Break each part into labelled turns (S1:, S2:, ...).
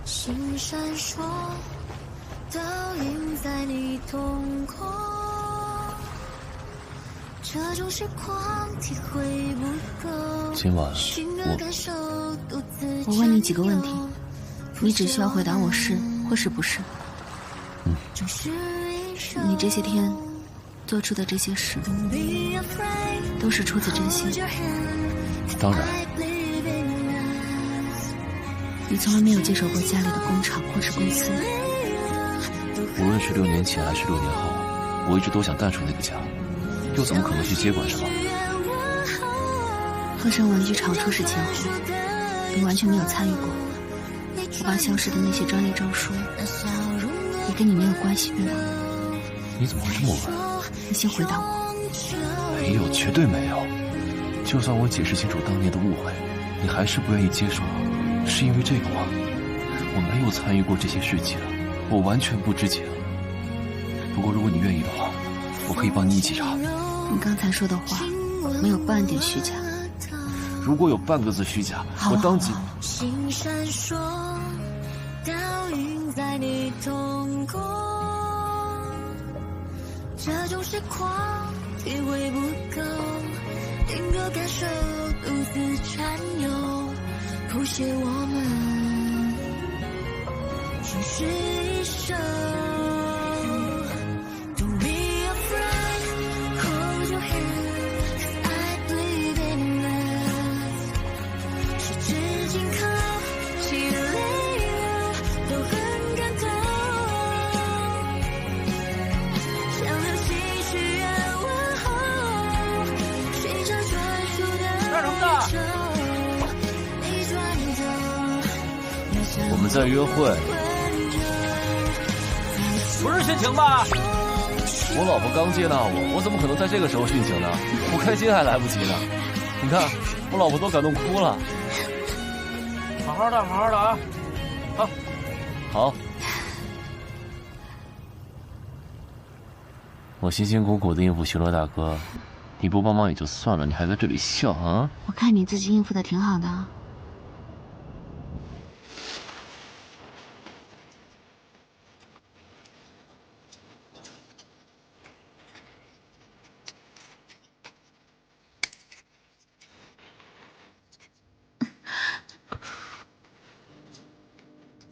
S1: 星闪烁，倒映在你瞳孔。这种时光体会不够。
S2: 今晚
S3: 我问你几个问题，你只需要回答我是或是不是。你这些天做出的这些事，都是出自真心。
S2: 当然。
S3: 你从来没有接手过家里的工厂或是公司。
S2: 无论是6年前还是6年后，我一直都想淡出那个家，又怎么可能去接管什么？
S3: 鹤山玩具厂出事前后，你完全没有参与过。我爸消失的那些专利证书，也跟你没有关系，对吗？
S2: 你怎么会这么问？
S3: 你先回答我。
S2: 没有，绝对没有。就算我解释清楚当年的误会，你还是不愿意接受我，是因为这个吗？我没有参与过这些事情，我完全不知情。不过如果你愿意的话，我可以帮你一起查。
S3: 你刚才说的话没有半点虚假。
S2: 如果有半个字虚假，我当即。
S1: 星闪烁，倒映在你瞳孔。这种时光体会不够，定格感受独自占有，谱写我们终是一生。Don't be afraid, hold your hand, 'cause I believe in us。十指紧扣，心泪流，都很感动。像流星许愿问候，寻找专属的宇宙。一转头，
S2: 我们在约会。
S4: 不是殉情吧？
S2: 我老婆刚接纳我怎么可能在这个时候殉情呢？我开心还来不及呢。你看，我老婆都感动哭了。
S4: 好好的，好好的啊！好，
S2: 好。我辛辛苦苦的应付巡逻大哥，你不帮忙也就算了，你还在这里笑啊？
S3: 我看你自己应付的挺好的。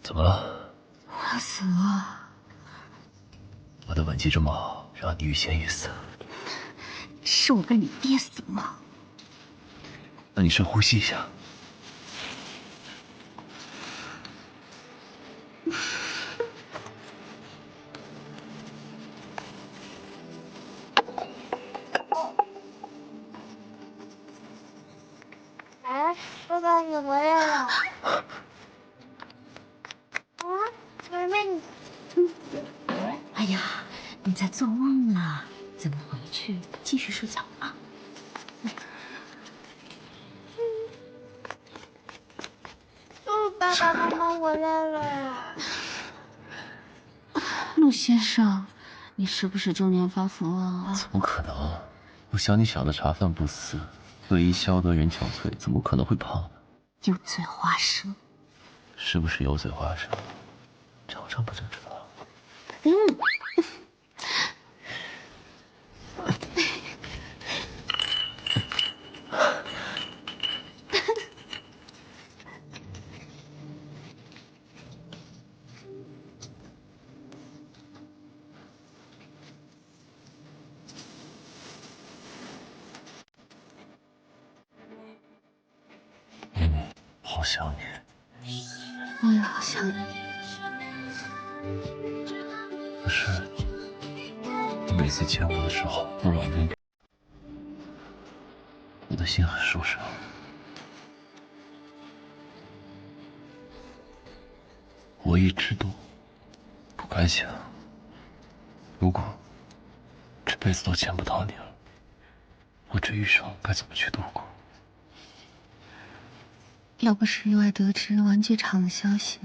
S2: 怎么了？
S3: 我要死了。
S2: 我的吻技这么好，让你欲仙欲死。
S3: 是我跟你爹死了。
S2: 那你深呼吸一下。
S5: 哎，爸爸，你回来了。啊，妹妹，
S3: 哎呀，你在做梦啊？怎么回去？继续睡觉啊。
S5: 爸爸妈妈回来了。
S3: 陆先生，你是不是中年发福了？
S2: 怎么可能？我想你想的茶饭不思，乐意消得人憔悴，怎么可能会胖呢？
S3: 油嘴滑舌。
S2: 是不是油嘴滑舌？尝尝不就知道了。好想你。
S3: 我也好想你。
S2: 可是，你每次牵我的时候都让人，我的心很受伤。我一直都不该想，如果这辈子都见不到你了，我这一生该怎么去度过？
S3: 要不是意外得知玩具厂的消息，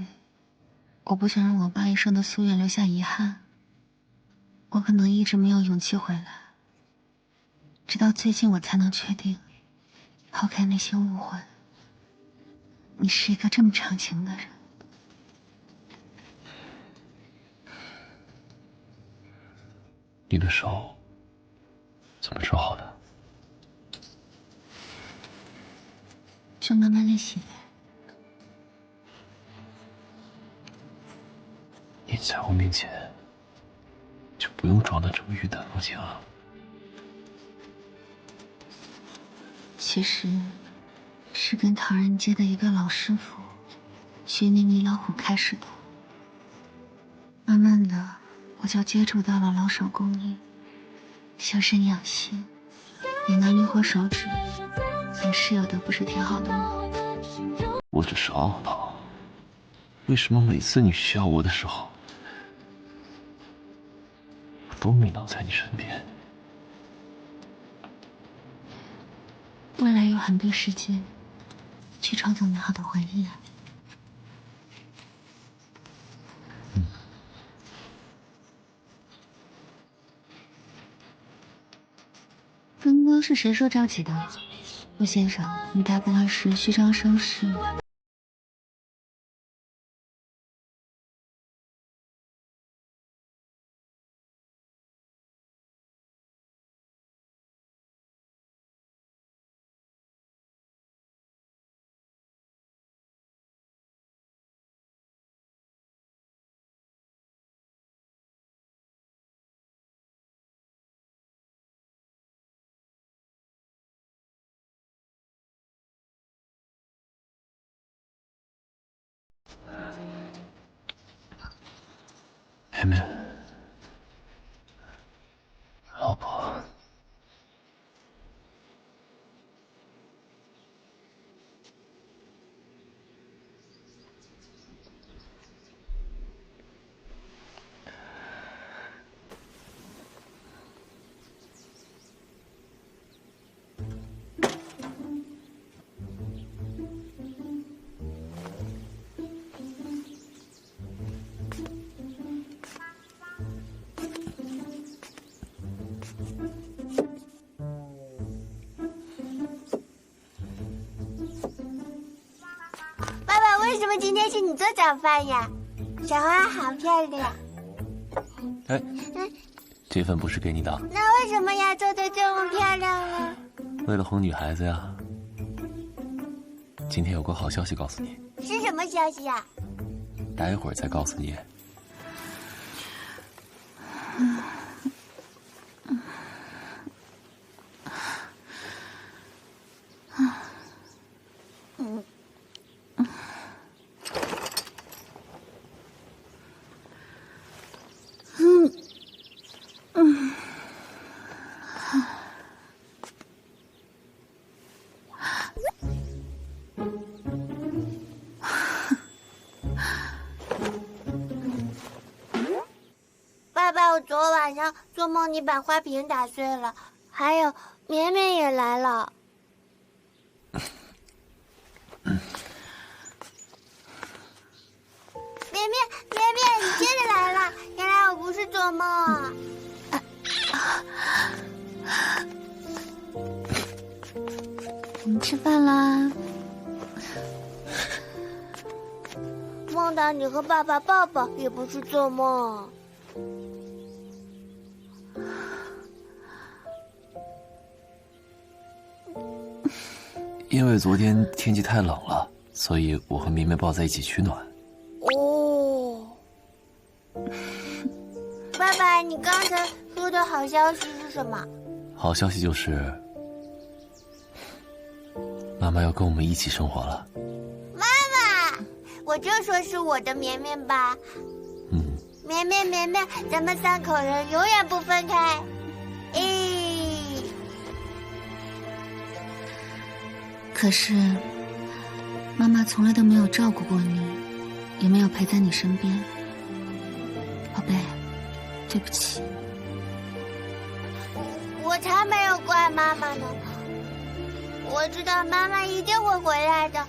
S3: 我不想让我爸一生的夙愿留下遗憾，我可能一直没有勇气回来，直到最近我才能确定，抛开那些误会，你是一个这么长情的人。
S2: 你的手怎么治好的？
S3: 就慢慢练习呗。
S2: 你在我面前就不用装的这么云淡风轻啊。
S3: 其实是跟唐人街的一个老师傅学那米老虎开始的。慢慢的，我就接触到了老手工艺，修身养性。你拿迷惑手指，你室友的不是挺好的吗？
S2: 我只是懊恼，为什么每次你需要我的时候，我都没能在你身边？
S3: 未来有很多时间去创造美好的回忆啊。分工是谁说着急的？陆先生，你大不了是虚张声势。
S2: 妹妹，老婆，
S5: 爸爸，为什么今天是你做早饭呀？小花好漂亮。
S2: 哎，这份不是给你的，
S5: 那为什么要做的这么漂亮呢？
S2: 为了哄女孩子呀。今天有个好消息告诉你，
S5: 是什么消息呀？
S2: 待会儿再告诉你。
S5: 爸爸，我昨晚上做梦你把花瓶打碎了，还有绵绵也来了。绵绵，你真的来了！原来我不是做梦啊。
S3: 我们吃饭啦。
S5: 梦到你和爸爸抱抱也不是做梦。
S2: 因为昨天天气太冷了，所以我和绵绵抱在一起取暖。
S5: 哦，爸爸，你刚才说的好消息是什么？
S2: 好消息就是，妈妈要跟我们一起生活了。
S5: 妈妈，我就说是我的绵绵吧。绵绵，咱们3口人永远不分开。
S3: 可是，妈妈从来都没有照顾过你，也没有陪在你身边。宝贝，对不起。
S5: 我才没有怪妈妈呢。我知道妈妈一定会回来的。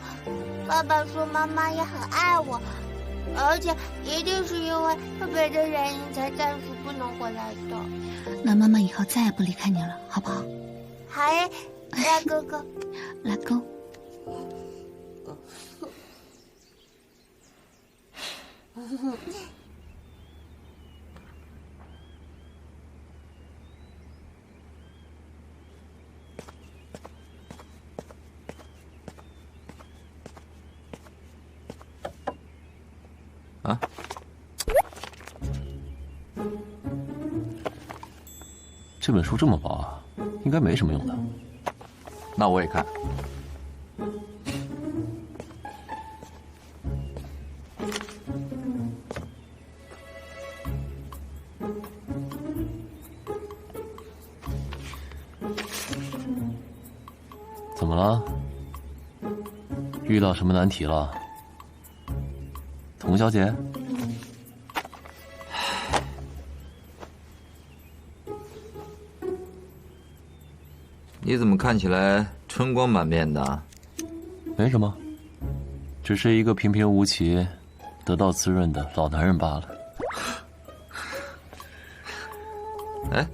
S5: 爸爸说妈妈也很爱我，而且一定是因为特别的原因才暂时不能回来的。
S3: 那妈妈以后再也不离开你了，好不好？
S5: 好耶，大哥哥。
S3: 拉钩。
S6: 啊？
S2: 这本书这么薄啊，应该没什么用的。
S6: 那我也看。
S2: 怎么了？遇到什么难题了？童小姐？
S6: 你怎么看起来春光满面的？
S2: 没什么，只是一个平平无奇、得到滋润的老男人罢了。
S6: 哎，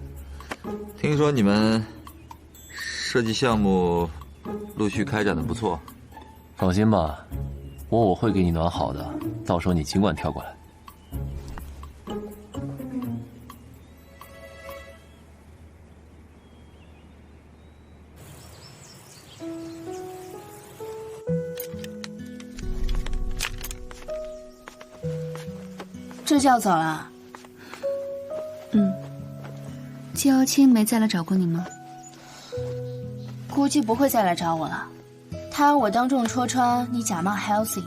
S6: 听说你们设计项目陆续开展的不错。
S2: 放心吧，我会给你暖好的，到时候你尽管跳过来。
S7: 这就要走了？
S3: 季瑶青没再来找过你吗？
S7: 估计不会再来找我了。他让我当众戳穿你假冒 Halsey，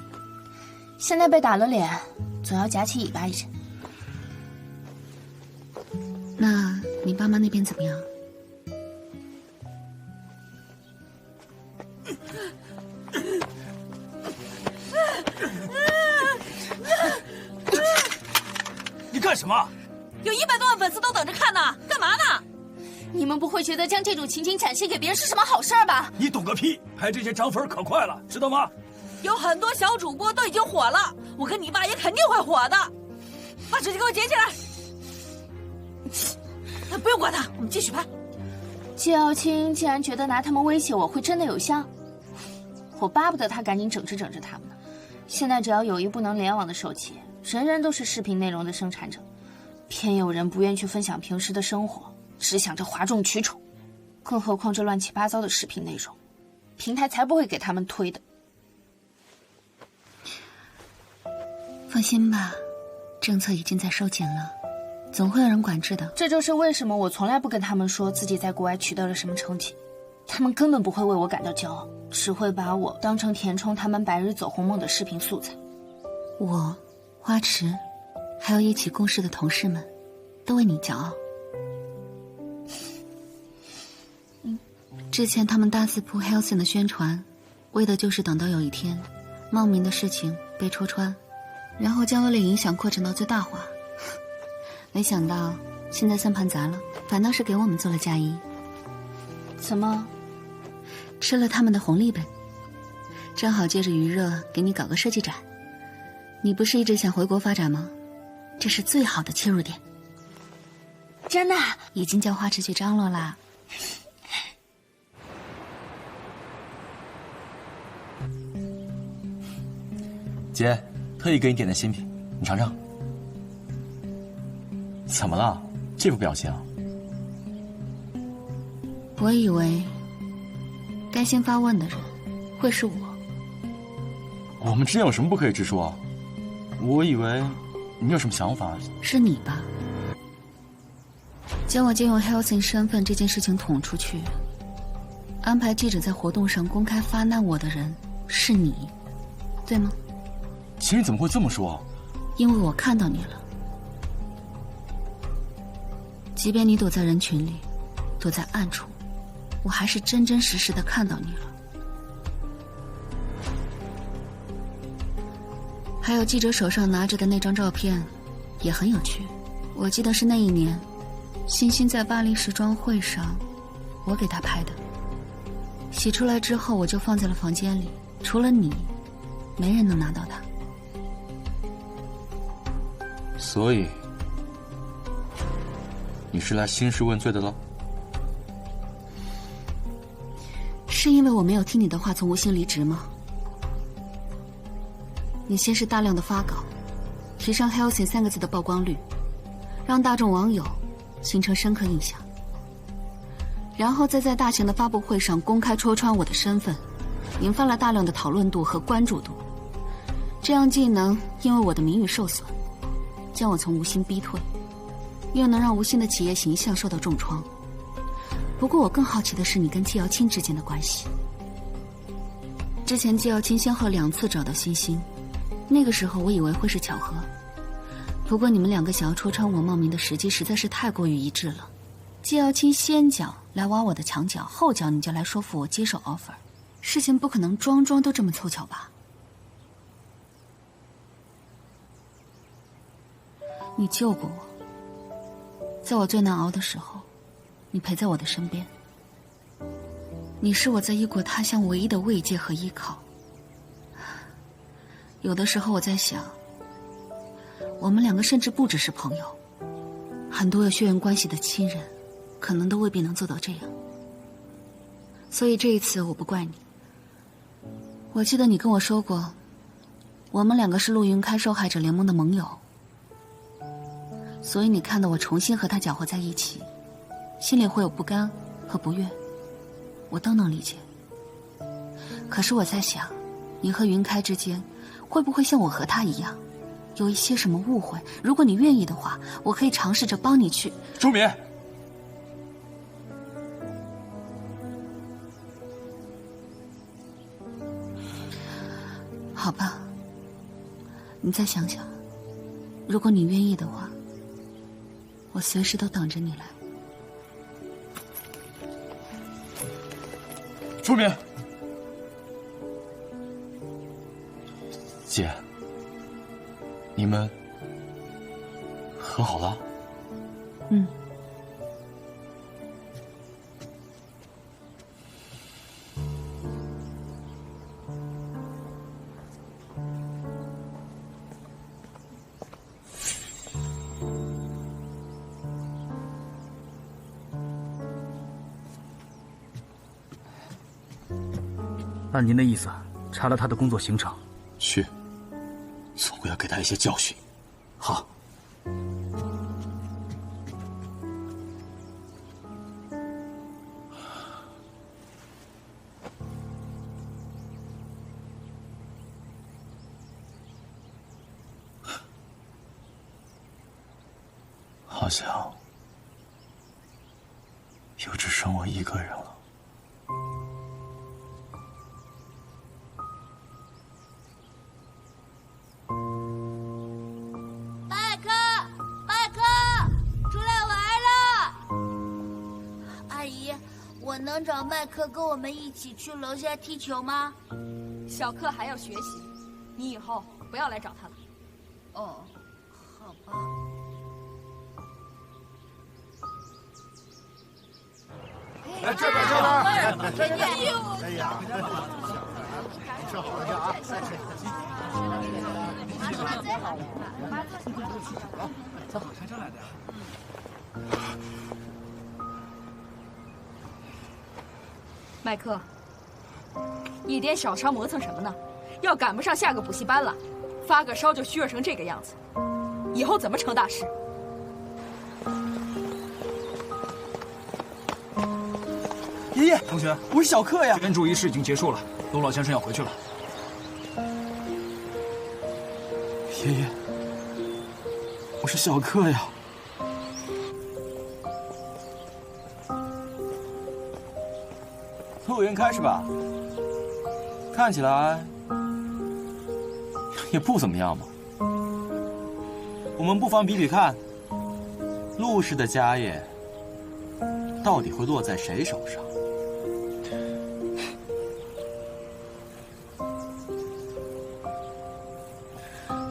S7: 现在被打了脸，总要夹起尾巴一阵。
S3: 那你爸妈那边怎么样？
S4: 你干什么？
S8: 有100多万粉丝都等着看呢，干嘛呢？
S7: 你们不会觉得将这种情景展现给别人是什么好事儿吧？
S4: 你懂个屁！拍这些涨粉可快了，知道吗？
S8: 有很多小主播都已经火了，我跟你爸也肯定会火的。把手机给我捡起来。不用管他，我们继续拍。
S7: 季瑶青竟然觉得拿他们威胁我会真的有效，我巴不得他赶紧整治整治他们呢。现在只要有一不能联网的手机，人人都是视频内容的生产者，偏有人不愿去分享平时的生活，只想着哗众取宠。更何况这乱七八糟的视频内容，平台才不会给他们推的。
S3: 放心吧，政策已经在收紧了，总会有人管制的。
S7: 这就是为什么我从来不跟他们说自己在国外取得了什么成绩，他们根本不会为我感到骄傲，只会把我当成填充他们白日走红梦的视频素材。
S3: 我、花池，还有一起共事的同事们，都为你骄傲。之前他们大肆铺 Halsey 的宣传，为的就是等到有一天，冒名的事情被戳穿，然后将恶劣影响扩展到最大化。没想到现在算盘砸了，反倒是给我们做了嫁衣。
S7: 怎么？
S3: 吃了他们的红利呗。正好借着余热给你搞个设计展。你不是一直想回国发展吗？这是最好的切入点。
S7: 真的？
S3: 已经叫花池去张罗啦。
S9: 姐，特意给你点的新品，你尝尝。怎么了？这副表情？
S3: 我以为该先发问的人会是我。
S9: 我们之间有什么不可以直说？我以为你有什么想法。
S3: 是你吧？将我借用 Halsey 身份这件事情捅出去，安排记者在活动上公开发难我的人是你，对吗？
S9: 其实你怎么会这么说？
S3: 因为我看到你了。即便你躲在人群里，躲在暗处，我还是真真实实的看到你了。还有记者手上拿着的那张照片，也很有趣。我记得是那一年，欣欣在巴黎时装会上，我给她拍的。洗出来之后，我就放在了房间里，除了你，没人能拿到它。
S9: 所以，你是来兴师问罪的了？
S3: 是因为我没有听你的话从无心离职吗？你先是大量的发稿，提升 Halsey 3个字的曝光率，让大众网友形成深刻印象，然后再在大型的发布会上公开戳穿我的身份，引发了大量的讨论度和关注度。这样既能因为我的名誉受损，将我从吴昕逼退，又能让吴昕的企业形象受到重创。不过我更好奇的是你跟季瑶清之间的关系。之前季瑶清先后2次找到欣欣，那个时候我以为会是巧合。不过你们2个想要戳穿我冒名的时机实在是太过于一致了。季瑶清先脚来挖我的墙角，后脚你就来说服我接受 offer， 事情不可能桩桩都这么凑巧吧？你救过我，在我最难熬的时候，你陪在我的身边。你是我在异国他乡唯一的慰藉和依靠。有的时候我在想，我们2个甚至不只是朋友，很多有血缘关系的亲人，可能都未必能做到这样。所以这一次我不怪你。我记得你跟我说过，我们2个是陆云开受害者联盟的盟友，所以你看到我重新和他搅和在一起，心里会有不甘和不悦，我都能理解。可是我在想，你和云开之间会不会像我和他一样，有一些什么误会？如果你愿意的话，我可以尝试着帮你去。
S9: 朱敏，
S3: 好吧，你再想想，如果你愿意的话，我随时都等着你来。
S9: 朱敏，姐，你们和好了？
S3: 嗯。
S10: 按您的意思，查了他的工作行程。
S9: 去，总归要给他一些教训。
S10: 好。
S9: 好像又只剩我一个人了。
S5: 麦克，麦克，出来玩了！阿姨，我能找麦克跟我们一起去楼下踢球吗？
S8: 小克还要学习，你以后不要来找他了。
S5: 哦，好吧。
S11: 来这边，这边，哎呀，吃好了去啊！
S4: 咱好山上来的。
S8: 麦克，一点小伤磨蹭什么呢？要赶不上下个补习班了，发个烧就虚弱成这个样子，以后怎么成大事？
S10: 爷爷，同学，我是小克呀。捐助仪式已经结束了，龙老先生要回去了。
S9: 爷爷，我是小克呀。陆云开是吧？看起来也不怎么样嘛。我们不妨比比看，陆氏的家业到底会落在谁手上？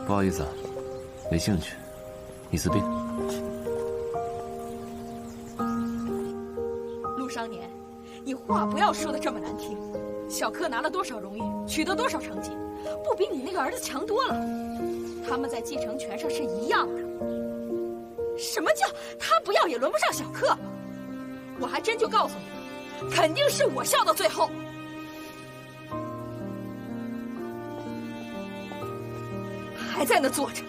S2: 不好意思啊，没兴趣，你自便。
S8: 陆少年，你话不要说的这么难听。小克拿了多少荣誉，取得多少成绩，不比你那个儿子强多了。他们在继承权上是一样的。什么叫他不要也轮不上小克？我还真就告诉你，肯定是我笑到最后。还在那坐着，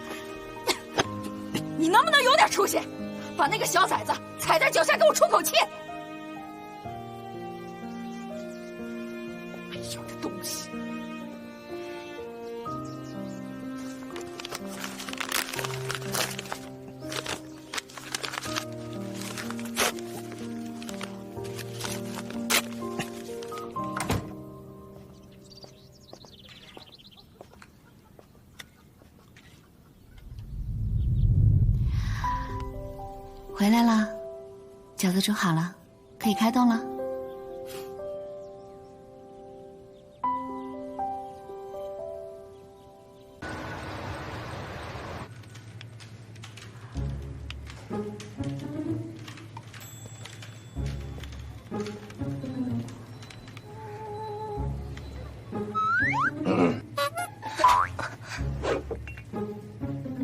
S8: 你能不能有点出息？把那个小崽子踩在脚下，给我出口气！哎呦，这东西！
S3: 回来啦，饺子煮好了，可以开动了。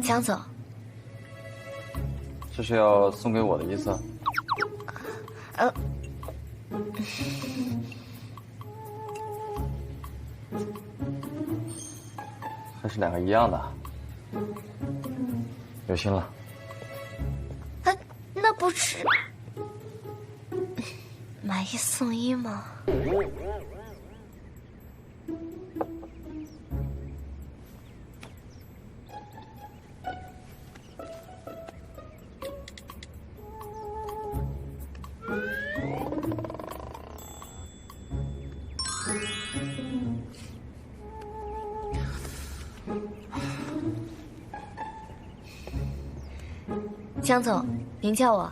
S12: 江总，
S13: 这是要送给我的意思？还是两个一样的？有心了。
S12: 那不是买一送一吗？江总，您叫我。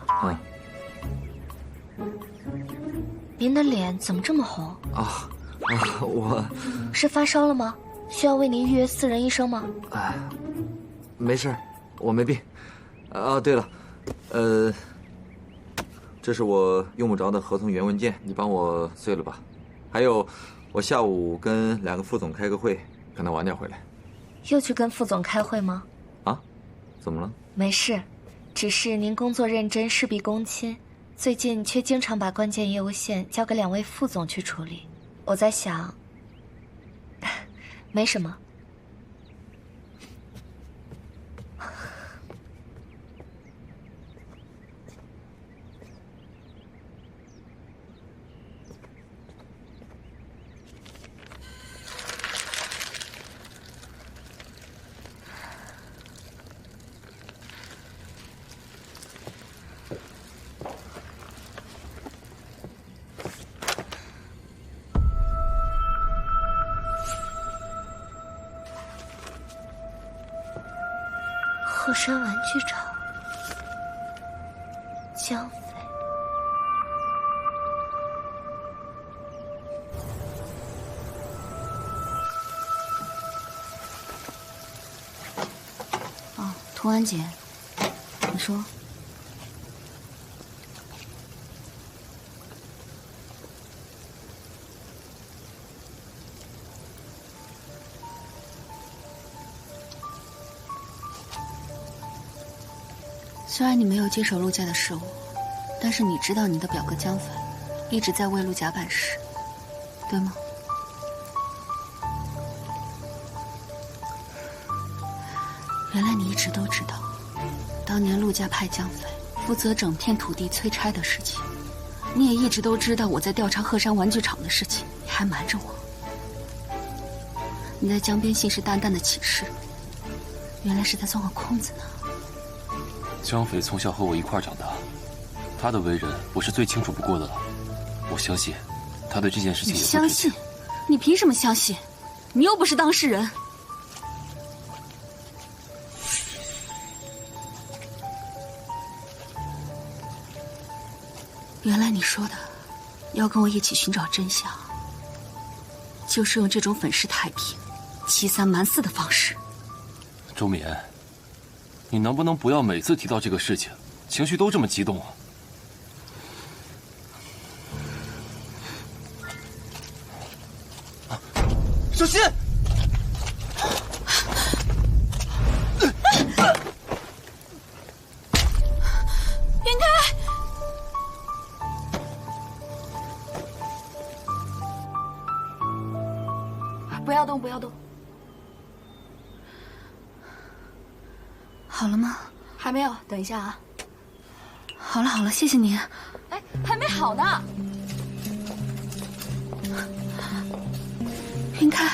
S12: 您的脸怎么这么红？
S6: 我
S12: 是发烧了吗？需要为您预约私人医生吗？
S6: 没事，我没病。对了，这是我用不着的合同原文件，你帮我碎了吧。还有，我下午跟2个副总开个会，可能晚点回来。
S12: 又去跟副总开会吗？
S6: 怎么了？
S12: 没事，只是您工作认真，事必躬亲，最近却经常把关键业务线交给2位副总去处理。我在想，没什么。鹤山玩具厂，江飞。
S3: 涂安姐，你说。虽然你没有接手陆家的事务，但是你知道你的表哥江飞一直在为陆家办事，对吗？原来你一直都知道，当年陆家派江飞负责整片土地催拆的事情，你也一直都知道我在调查鹤山玩具厂的事情，你还瞒着我。你在江边信誓旦旦的起誓，原来是在钻个空子呢。
S2: 江飞从小和我一块长大，他的为人我是最清楚不过的了。我相信，他对这件事情也不知情。
S3: 你相信？你凭什么相信？你又不是当事人。原来你说的要跟我一起寻找真相，就是用这种粉饰太平、欺三瞒四的方式。
S2: 周敏，你能不能不要每次提到这个事情，情绪都这么激动啊？
S10: 小心！
S8: 云开！不要动，不要动。
S3: 好了吗？
S8: 还没有，等一下啊。
S3: 好了好了，谢谢你。
S8: 哎，还没好呢。
S3: 云开，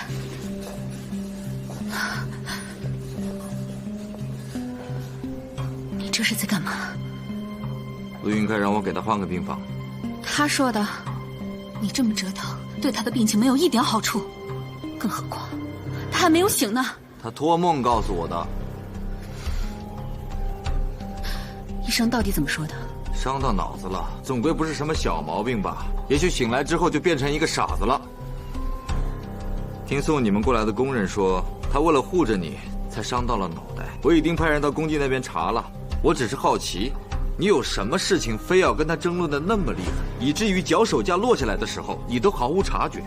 S3: 你这是在干嘛？
S6: 陆云开让我给他换个病房。
S3: 他说的，你这么折腾，对他的病情没有一点好处。更何况，他还没有醒呢。
S6: 他托梦告诉我的。
S14: 医生到底怎么说的？
S6: 伤到脑子了，总归不是什么小毛病吧？也许醒来之后就变成一个傻子了。听送你们过来的工人说，他为了护着你，才伤到了脑袋。我已经派人到工地那边查了。我只是好奇，你有什么事情非要跟他争论的那么厉害，以至于脚手架落下来的时候，你都毫无察觉？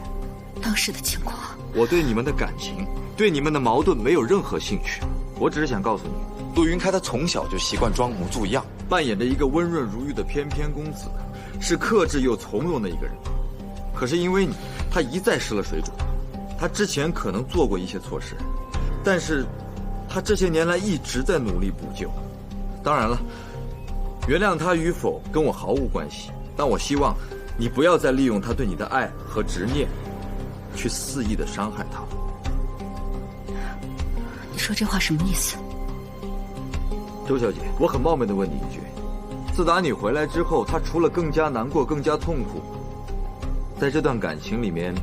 S14: 当时的情况，
S6: 我对你们的感情，对你们的矛盾没有任何兴趣。我只是想告诉你，陆云开他从小就习惯装模作样，扮演着一个温润如玉的翩翩公子，是克制又从容的一个人。可是因为你，他一再失了水准。他之前可能做过一些错事，但是他这些年来一直在努力补救。当然了，原谅他与否跟我毫无关系，但我希望你不要再利用他对你的爱和执念，去肆意的伤害他。
S14: 你说这话什么意思？
S6: 周小姐，我很冒昧的问你一句，自打你回来之后，他除了更加难过、更加痛苦，在这段感情里面，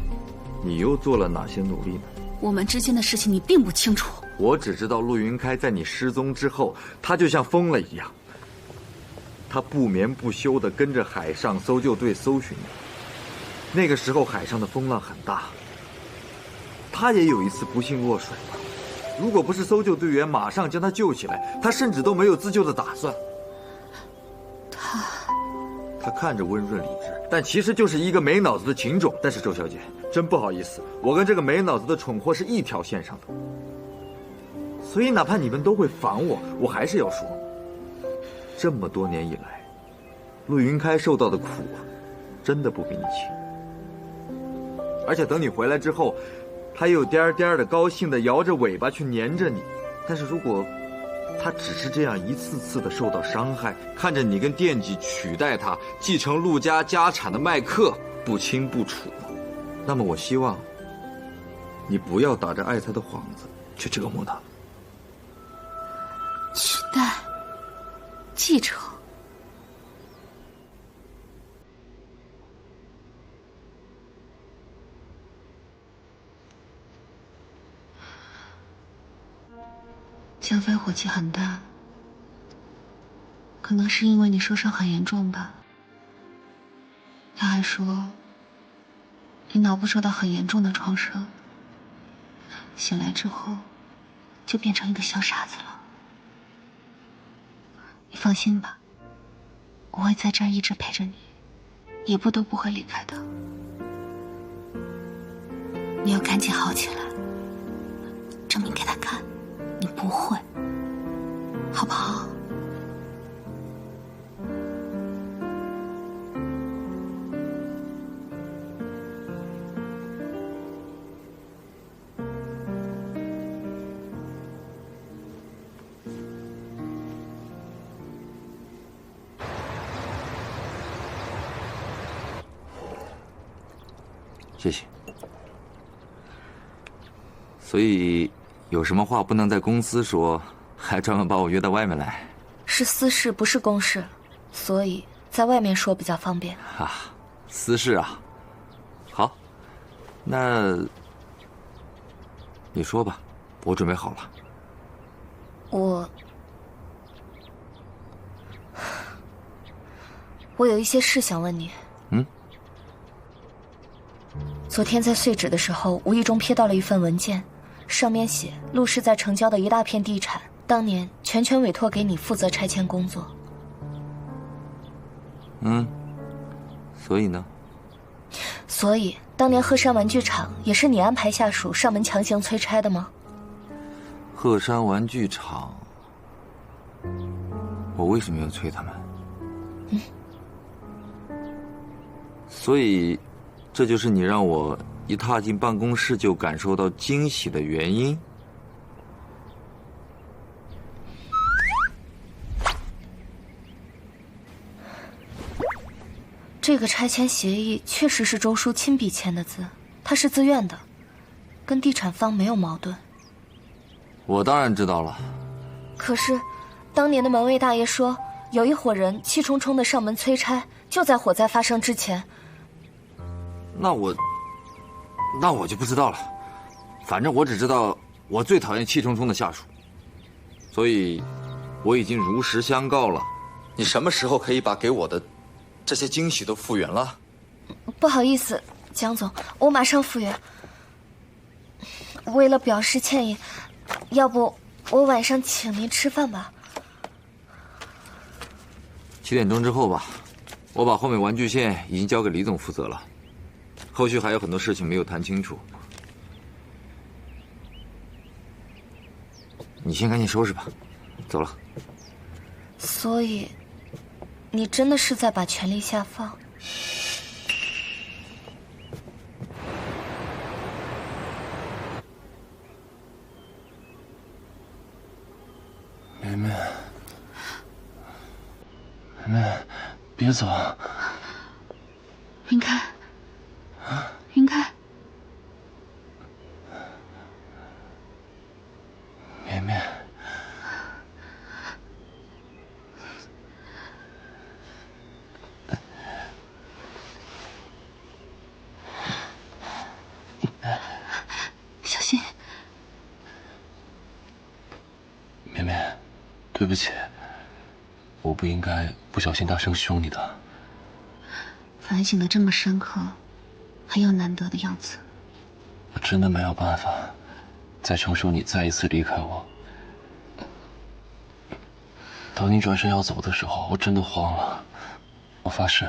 S6: 你又做了哪些努力呢？
S14: 我们之间的事情你并不清楚。
S6: 我只知道陆云开在你失踪之后，他就像疯了一样，他不眠不休地跟着海上搜救队搜寻你。那个时候海上的风浪很大，他也有一次不幸落水了。如果不是搜救队员马上将他救起来，他甚至都没有自救的打算。他看着温润理智，但其实就是一个没脑子的情种。但是周小姐，真不好意思，我跟这个没脑子的蠢货是一条线上的，所以哪怕你们都会烦我，我还是要说，这么多年以来，陆云开受到的苦，真的不比你轻。而且等你回来之后，他又颠颠的高兴的摇着尾巴去黏着你。但是如果他只是这样一次次的受到伤害，看着你跟惦记取代他继承陆家家产的麦克不清不楚，那么我希望你不要打着爱他的幌子去折磨他。
S14: 取代，继承。
S3: 江飞火气很大，可能是因为你受伤很严重吧。他还说，你脑部受到很严重的创伤，醒来之后就变成一个小傻子了。你放心吧，我会在这儿一直陪着你，一步都不会离开的。你要赶紧好起来，证明给他看，你不会，好不好？
S6: 谢谢。所以有什么话不能在公司说，还专门把我约到外面来？
S12: 是私事，不是公事，所以在外面说比较方便。
S6: 啊，私事啊。好，那你说吧，我准备好了。
S12: 我有一些事想问你。昨天在碎纸的时候，无意中瞥到了一份文件，上面写陆氏在城郊的一大片地产，当年全权委托给你负责拆迁工作。
S6: 所以呢？
S12: 所以当年鹤山玩具厂也是你安排下属上门强行催拆的吗？
S6: 鹤山玩具厂，我为什么要催他们？所以这就是你让我一踏进办公室就感受到惊喜的原因？
S12: 这个拆迁协议确实是周叔亲笔签的字，他是自愿的，跟地产方没有矛盾。
S6: 我当然知道了。
S12: 可是当年的门卫大爷说，有一伙人气冲冲的上门催拆，就在火灾发生之前。
S6: 那我就不知道了。反正我只知道我最讨厌气冲冲的下属，所以我已经如实相告了，你什么时候可以把给我的这些惊喜都复原了？
S12: 不好意思，江总，我马上复原。为了表示歉意，要不我晚上请您吃饭吧
S6: ？7点钟之后吧，我把后面玩具线已经交给李总负责了，后续还有很多事情没有谈清楚。你先赶紧收拾吧，走了。
S12: 所以，你真的是在把权力下放？
S2: 绵绵，绵绵，别走！
S3: 云开，云开，
S2: 绵绵，
S3: 小心！
S2: 绵绵，对不起，我不应该不小心大声凶你的。
S3: 反省的这么深刻，很有难得的样子。
S2: 我真的没有办法再承受你再一次离开我。当你转身要走的时候，我真的慌了。我发誓，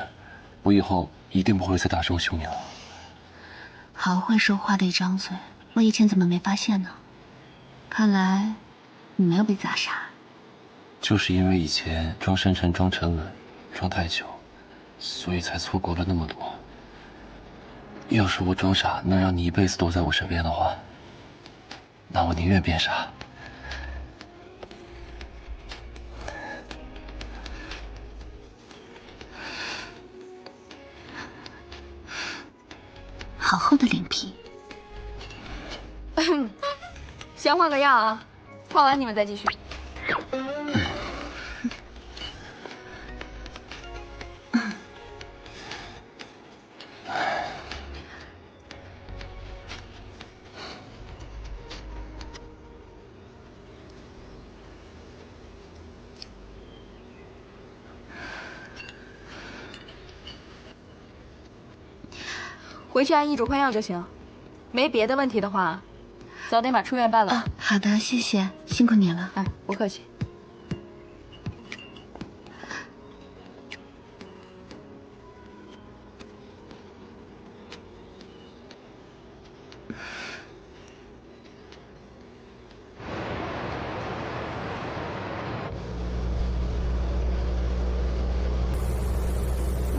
S2: 我以后一定不会再大声凶你了。
S3: 好会说话的一张嘴，我以前怎么没发现呢？看来你没有被砸傻。
S2: 就是因为以前装深沉、装沉稳、装太久，所以才错过了那么多。要是我装傻能让你一辈子都在我身边的话，那我宁愿变傻。
S3: 好厚的脸皮。
S8: 先换个样啊，换完你们再继续。回去按医嘱换药就行，没别的问题的话，早点把出院办了。
S3: 好的，谢谢，辛苦你了。
S8: 哎，不客气。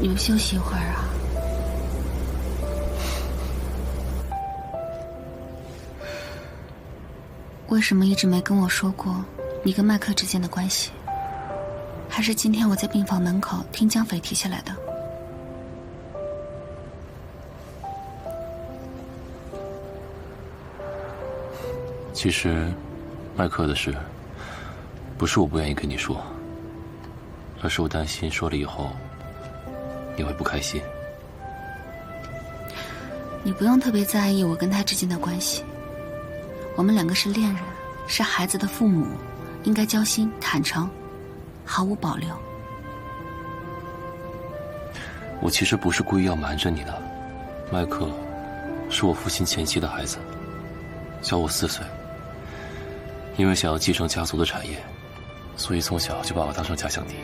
S3: 你们休息一会儿啊。为什么一直没跟我说过你跟麦克之间的关系？还是今天我在病房门口听江匪提起来的？
S2: 其实，麦克的事，不是我不愿意跟你说，而是我担心说了以后，你会不开心。
S3: 你不用特别在意我跟他之间的关系。我们两个是恋人，是孩子的父母，应该交心、坦诚，毫无保留。
S2: 我其实不是故意要瞒着你的，麦克是我父亲前妻的孩子，小我4岁。因为想要继承家族的产业，所以从小就把我当成假想敌。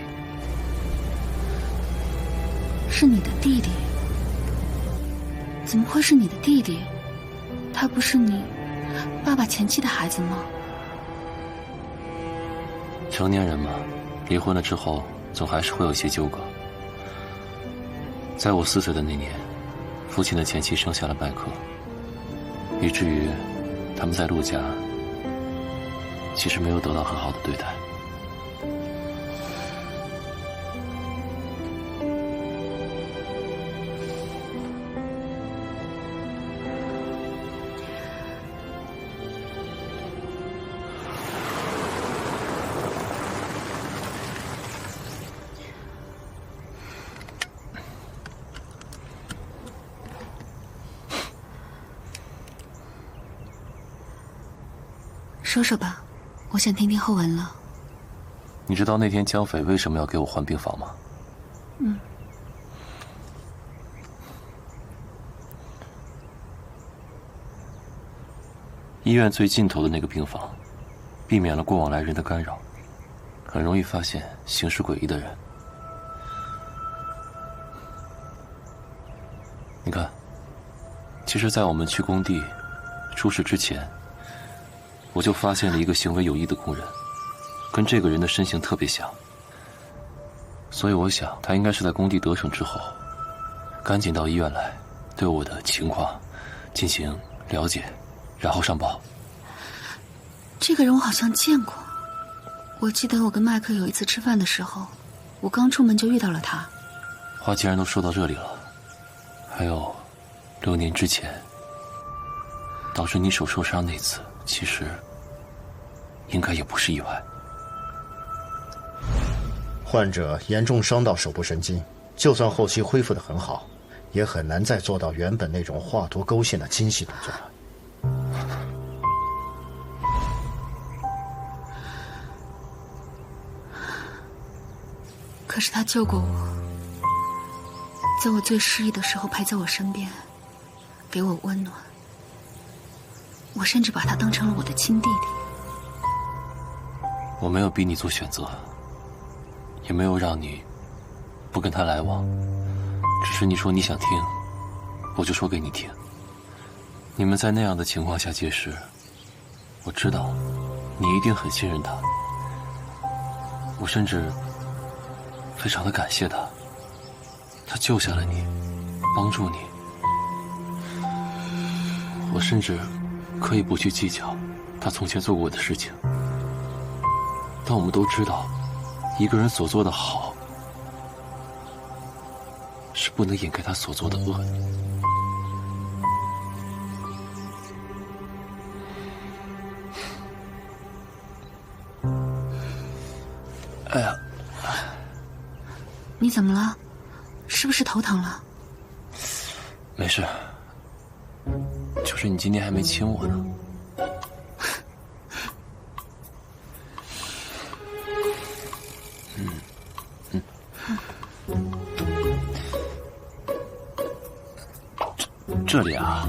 S3: 是你的弟弟？怎么会是你的弟弟？他不是你爸爸前妻的孩子吗？
S2: 成年人嘛，离婚了之后，总还是会有一些纠葛。在我4岁的那年，父亲的前妻生下了麦克，以至于他们在陆家其实没有得到很好的对待。
S3: 说说吧，我想听听后文了。
S2: 你知道那天江匪为什么要给我换病房吗？
S3: 嗯。
S2: 医院最尽头的那个病房，避免了过往来人的干扰，很容易发现行事诡异的人。你看，其实，在我们去工地出事之前，我就发现了一个行为有异的工人，跟这个人的身形特别像。所以我想，他应该是在工地得逞之后，赶紧到医院来，对我的情况进行了解，然后上报。
S3: 这个人我好像见过，我记得我跟麦克有一次吃饭的时候，我刚出门就遇到了他。
S2: 话既然都说到这里了，还有6年之前导致你手受伤那次，其实应该也不是意外。
S11: 患者严重伤到手部神经，就算后期恢复得很好，也很难再做到原本那种画图勾线的精细动作了。
S3: 可是他救过我，在我最失意的时候陪在我身边，给我温暖。我甚至把他当成了我的亲弟弟。
S2: 我没有逼你做选择，也没有让你不跟他来往，只是你说你想听，我就说给你听。你们在那样的情况下结识，我知道你一定很信任他，我甚至非常的感谢他，他救下了你，帮助你。我甚至可以不去计较他从前做过的事情，但我们都知道，一个人所做的好，是不能掩盖他所做的恶的。哎呀，
S3: 你怎么了？是不是头疼了？
S2: 没事，就是你今天还没亲我呢。这里啊，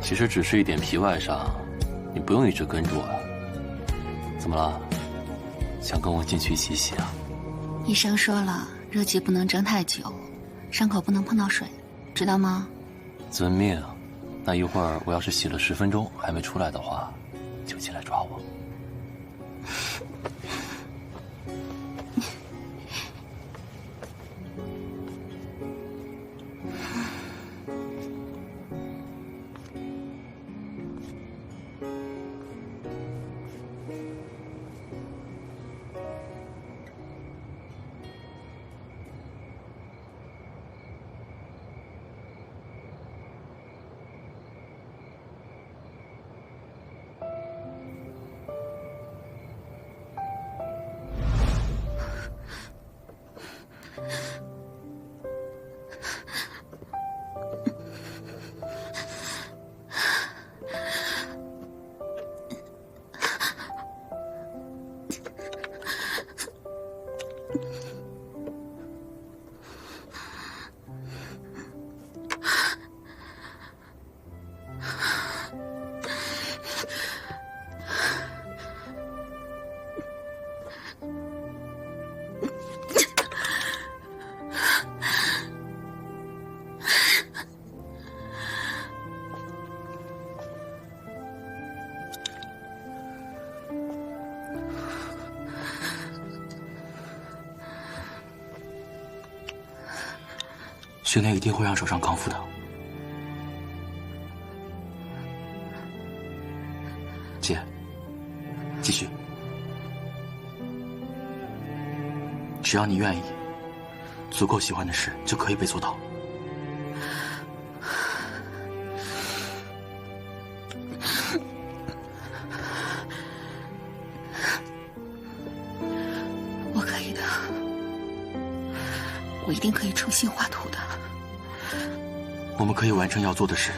S2: 其实只是一点皮外伤，你不用一直跟着我。怎么了？想跟我进去洗洗啊？
S3: 医生说了，热气不能蒸太久，伤口不能碰到水，知道吗？
S2: 遵命。那一会儿我要是洗了10分钟还没出来的话，就进来抓我。训练一定会让手伤康复的。姐，继续。只要你愿意，足够喜欢的事就可以被做到。
S3: 我
S14: 我可以的，我一定可以重新画图的。
S9: 我们可以完成要做的事，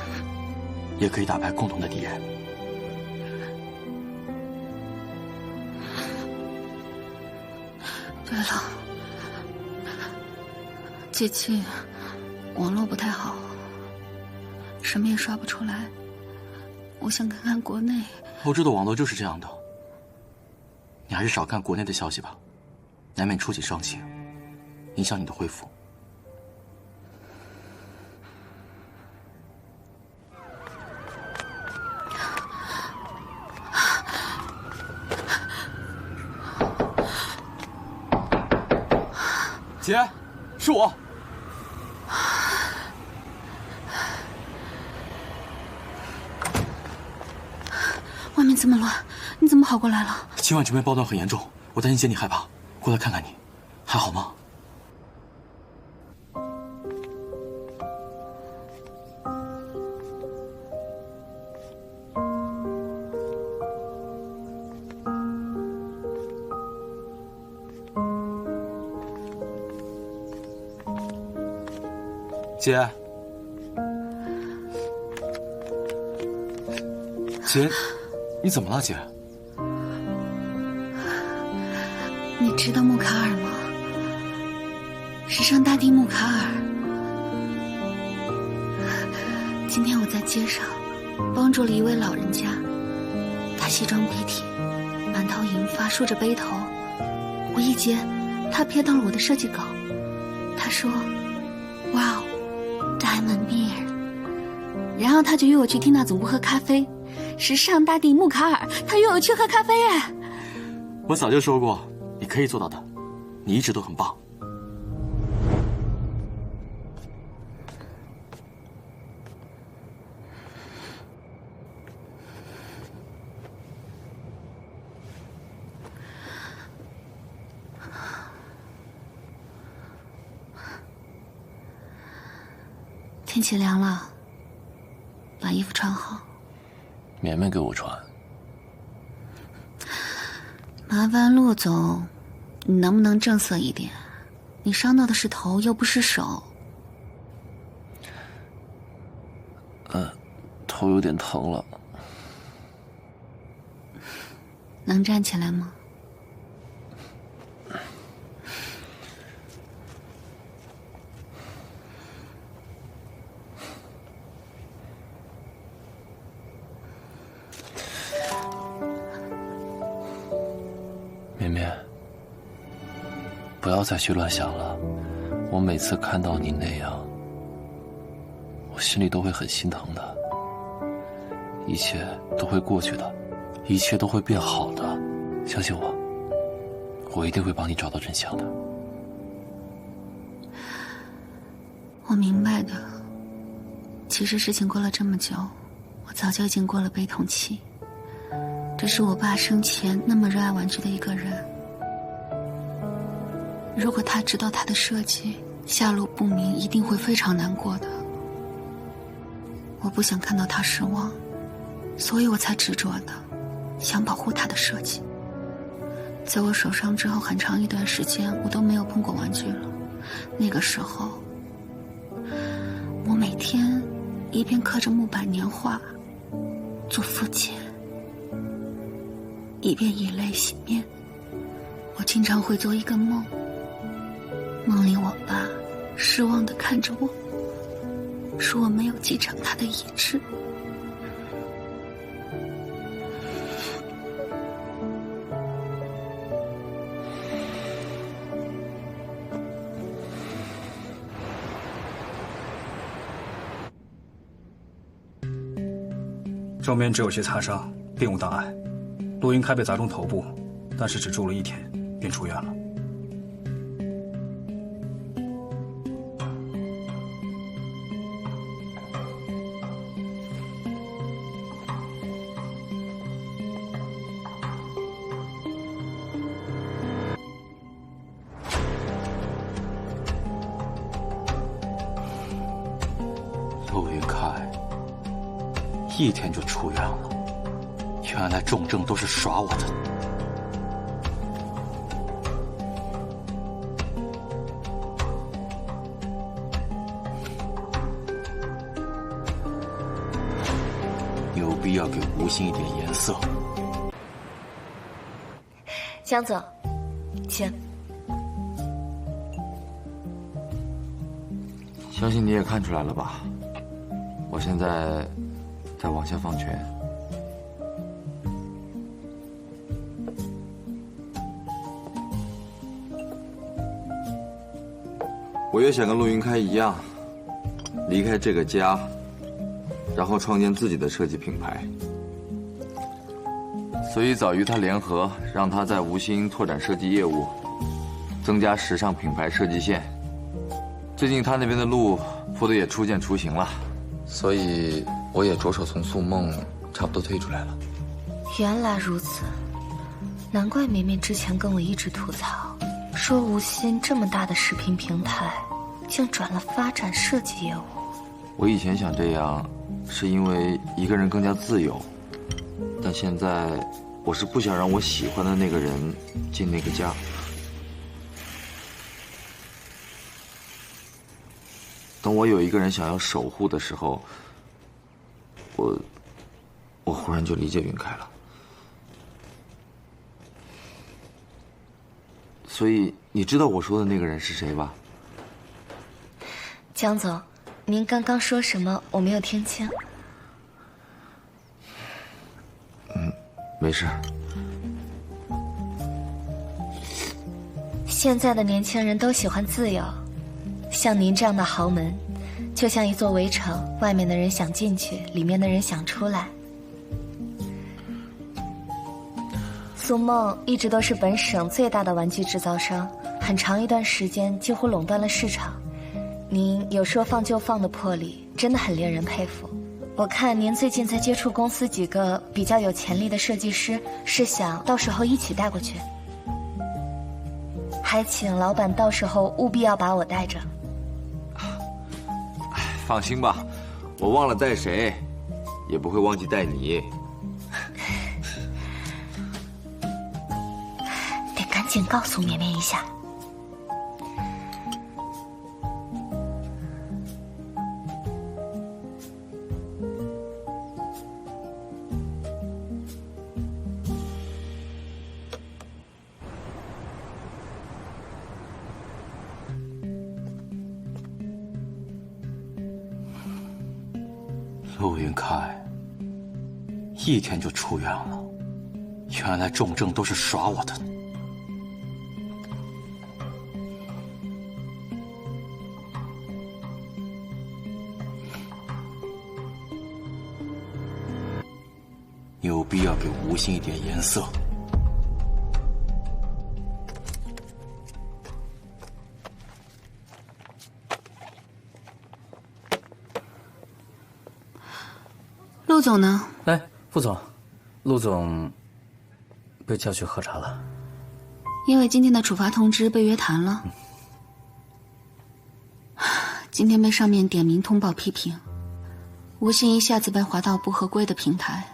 S9: 也可以打败共同的敌人。
S14: 对了，这期网络不太好，什么也刷不出来。我想看看国内。
S9: 欧洲的网络就是这样的，你还是少看国内的消息吧，难免触景伤情，影响你的恢复。姐，是我。
S14: 外面这么乱，你怎么跑过来了？
S9: 今晚这边暴乱很严重，我担心姐你害怕，过来看看你，还好吗？姐，姐，你怎么了，姐？
S14: 你知道穆卡尔吗？时尚大帝穆卡尔。今天我在街上帮助了一位老人家，他西装笔挺，满头银发，梳着背头。无意间，他瞥到了我的设计稿，他说：“哇哦。” Diamond Beer， 然后他就约我去缇娜总部喝咖啡。时尚大帝穆卡尔，他约我去喝咖啡哎！
S9: 我早就说过，你可以做到的，你一直都很棒。
S14: 天气凉了，把衣服穿好。
S2: 绵绵给我穿。
S14: 麻烦陆总，你能不能正色一点？你伤到的是头，又不是手。
S2: 头有点疼了。
S14: 能站起来吗？
S2: 绵绵，不要再去乱想了。我每次看到你那样，我心里都会很心疼的。一切都会过去的，一切都会变好的，相信我，我一定会帮你找到真相的。
S14: 我明白的。其实事情过了这么久，我早就已经过了悲痛期。这是我爸生前那么热爱玩具的一个人，如果他知道他的设计下落不明，一定会非常难过的。我不想看到他失望，所以我才执着的想保护他的设计。在我受伤之后很长一段时间，我都没有碰过玩具了。那个时候，我每天一边刻着木板年画做复健，一边以泪洗面。我经常会做一个梦，梦里我爸失望地看着我，说我没有继承他的遗志。
S10: 正面只有些擦伤，并无大碍。陆云开被砸中头部，但是只住了1天，便出院了。
S9: 陆云开1天就出院了。原来重症都是耍我的。必要给吴昕一点颜色。
S12: 江总，请。
S6: 相信你也看出来了吧？我现在在往下放权。我也想跟陆云开一样，离开这个家，然后创建自己的设计品牌。所以早与他联合，让他在吴昕拓展设计业务，增加时尚品牌设计线。最近他那边的路铺的也初见雏形了，所以我也着手从素梦差不多退出来了。
S12: 原来如此，难怪绵绵之前跟我一直吐槽，说吴昕这么大的视频平台，竟转了发展设计业务。
S6: 我以前想这样，是因为一个人更加自由，但现在我是不想让我喜欢的那个人进那个家。等我有一个人想要守护的时候，我忽然就理解云开了。所以你知道我说的那个人是谁吧？
S12: 江总，您刚刚说什么？我没有听清。
S6: 没事。
S12: 现在的年轻人都喜欢自由，像您这样的豪门，就像一座围城，外面的人想进去，里面的人想出来。苏梦一直都是本省最大的玩具制造商，很长一段时间几乎垄断了市场。您有说放就放的魄力，真的很令人佩服。我看您最近在接触公司几个比较有潜力的设计师，是想到时候一起带过去。还请老板到时候务必要把我带着。
S6: 放心吧，我忘了带谁，也不会忘记带你。
S12: 得赶紧告诉绵绵一下。
S9: 陆云开一天就出院了，原来重症都是耍我的。有必要给吴昕一点颜色。
S14: 陆总呢？
S10: 哎，副总，陆总被叫去喝茶了。
S14: 因为今天的处罚通知被约谈了。今天被上面点名通报批评，吴昕一下子被划到不合规的平台。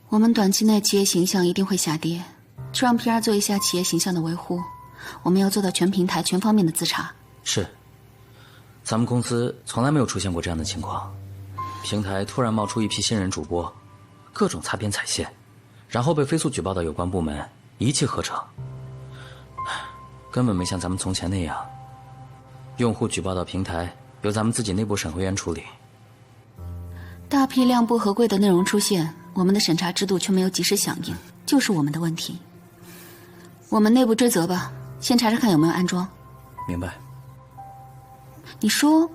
S14: 我们短期内企业形象一定会下跌，就让 PR 做一下企业形象的维护。我们要做到全平台全方面的自查。
S10: 是，咱们公司从来没有出现过这样的情况。平台突然冒出一批新人主播，各种擦边踩线，然后被飞速举报到有关部门，一气呵成。根本没像咱们从前那样，用户举报到平台由咱们自己内部审核员处理。
S14: 大批量不合规的内容出现，我们的审查制度却没有及时响应，就是我们的问题。我们内部追责吧，先查查看有没有安装。
S10: 明白。
S14: 你说，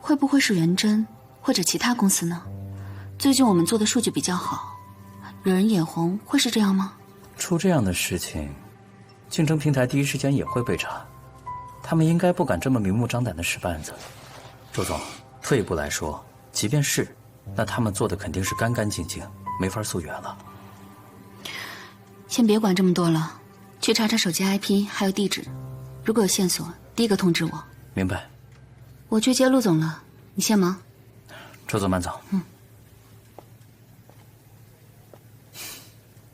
S14: 会不会是元真？或者其他公司呢？最近我们做的数据比较好，惹人眼红，会是这样吗？
S10: 出这样的事情，竞争平台第一时间也会被查，他们应该不敢这么明目张胆的使绊子。周总，退一步来说，即便是，那他们做的肯定是干干净净，没法溯源了。
S14: 先别管这么多了，去查查手机 IP 还有地址，如果有线索，第一个通知我。
S10: 明白。
S14: 我去接陆总了，你先忙。
S10: 周总慢走。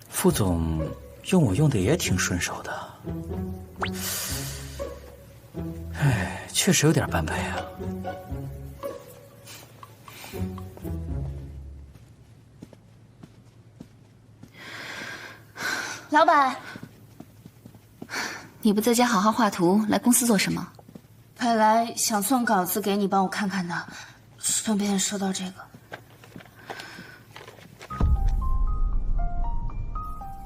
S10: 副总用我用的也挺顺手的，哎，确实有点般配啊。
S7: 老板，
S14: 你不在家好好画图，来公司做什么？
S7: 本来想送稿子给你帮我看看的，顺便收到这个。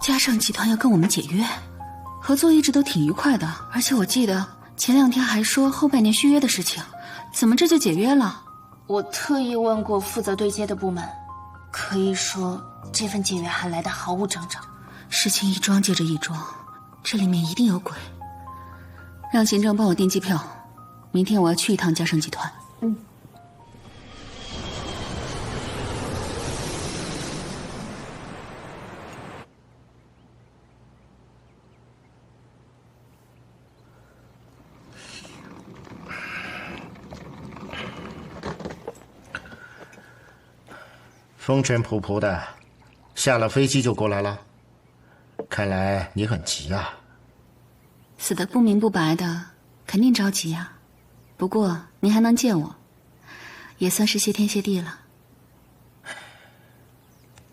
S14: 嘉盛集团要跟我们解约，合作一直都挺愉快的，而且我记得前2天还说后半年续约的事情，怎么这就解约了？
S7: 我特意问过负责对接的部门，可以说这份解约函来得毫无征兆。
S14: 事情一桩接着一桩，这里面一定有鬼。让行政帮我订机票，明天我要去一趟嘉盛集团。
S11: 风尘仆仆的，下了飞机就过来了。看来你很急啊。
S14: 死得不明不白的，肯定着急啊。不过您还能见我，也算是谢天谢地了。